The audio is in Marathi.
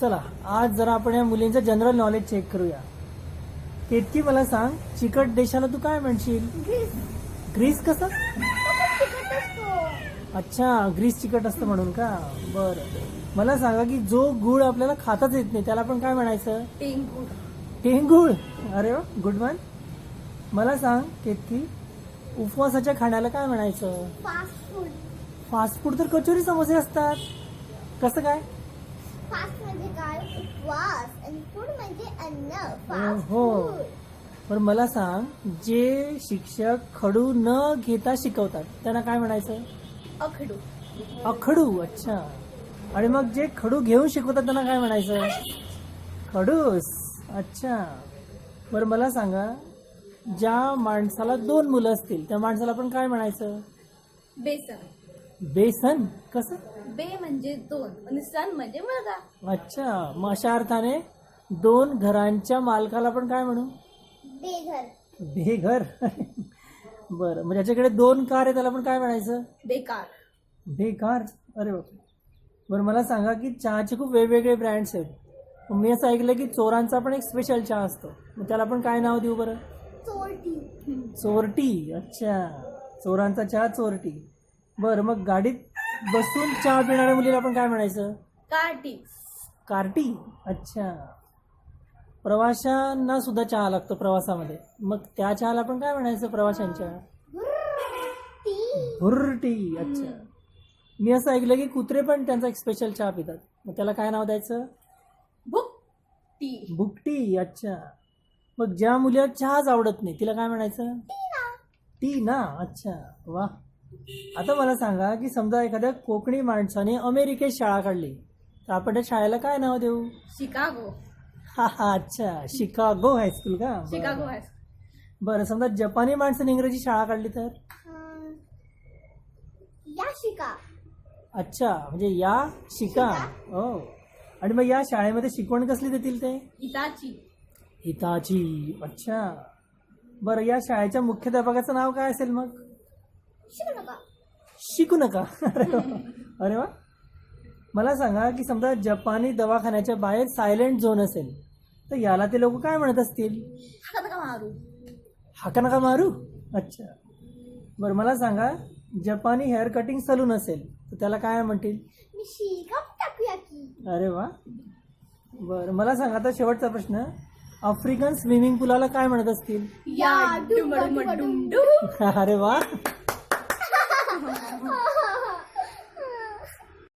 चला आज जरा आपण या मुलींचं जनरल नॉलेज चेक करूया. केतकी मला सांग, चिकट देशाला तू काय म्हणशील? ग्रीस कसं? अच्छा, ग्रीस चिकट असतं म्हणून का? बरं, मला सांगा की जो गुळ आपल्याला खाताच येत नाही त्याला आपण काय म्हणायचं? टेंगूळ. टेंगुळ. अरे वा, गुड वन. मला सांग केतकी, उपवासाच्या खाण्याला काय म्हणायचं? Fast food. फास्ट फूड तर कचोरी समोसे असतात. कसं काय? फास्ट म्हणजे काय? उपवास. आणि फूड म्हणजे अन्न. फास्ट हो. फूड. पण मला सांग, जे शिक्षक खडू न घेता शिकवतात त्यांना काय म्हणायचं? अखडू. अखडू. अच्छा. आणि मग जे खडू घेऊन शिकवतात त्यांना काय म्हणायचं? खडूस. अच्छा. बरं मला सांगा, ज्या माणसाला 2 मुलं असतील त्या माणसाला आपण काय म्हणायचं? बेसन. बेसन. कसं? बे म्हणजे 2 आणि सन म्हणजे मुलगा. अच्छा, मग अशा अर्थाने 2 घरांच्या मालकाला आपण काय म्हणू? बेघर. बेघर. बरं, मग ज्याच्याकडे 2 कार आहे त्याला आपण काय म्हणायचं? बेकार. बेकार. अरे बापरे. बरं मला सांगा की चहाचे खूप वेगवेगळे ब्रँड्स आहेत. मग मी असं ऐकलं की चोरांचा पण एक स्पेशल चहा असतो, मग त्याला आपण काय नाव देऊ बरं? चोरटी. चोरटी. अच्छा, चोरांचा चहा चोरटी. बरं, मग गाडीत बसून चहा पिणाऱ्या मुलीला आपण काय म्हणायचं? कार्टी. कार्टी. अच्छा. प्रवाशांना सुद्धा चहा लागतो प्रवासामध्ये, मग त्या चहाला आपण काय म्हणायचं? प्रवाशांच्या भुरटी. अच्छा. मी असं ऐकलं की कुत्रे पण त्यांचा एक स्पेशल चहा पितात, मग त्याला काय नाव द्यायचं? बुकटी. बुकटी. अच्छा. मग ज्या मुलीला चहाच आवडत नाही तिला काय म्हणायचं? टी ना. अच्छा, वा. आता मला सांगा की समजा एखाद्या कोकणी माणसाने अमेरिकेत शाळा काढली तर आपण त्या शाळेला काय नाव देऊ? शिकागो. हा हा. अच्छा, शिकागो हायस्कूल का? बरं. शिकागो आहे. बरं, समजा जपानी माणसाने इंग्रजी शाळा काढली तर? या शिका. अच्छा, म्हणजे या शिका. हो. आणि मग या शाळेमध्ये शिकवण कसली देतील ते? हिताची. हिताची. अच्छा. बरं, या शाळेच्या मुख्याध्यापकाचं नाव काय असेल मग? शिकू नका. शिकू नका. अरे वा. मला सांगा की समजा जपानी दवाखान्याच्या बाहेर सायलेंट झोन असेल तर याला ते लोक काय म्हणत असतील? हाका नका मारू. हाका नका मारू. अच्छा. बरं मला सांगा, जपानी हेअर कटिंग सलून असेल तर त्याला काय म्हणतील? मी शिका टाकूया की. अरे वा. बरं मला सांगा, आता शेवटचा प्रश्न, आफ्रिकन स्विमिंग पूलाला काय म्हणत असतील? या डुम डुम डुम डुम. अरे वा.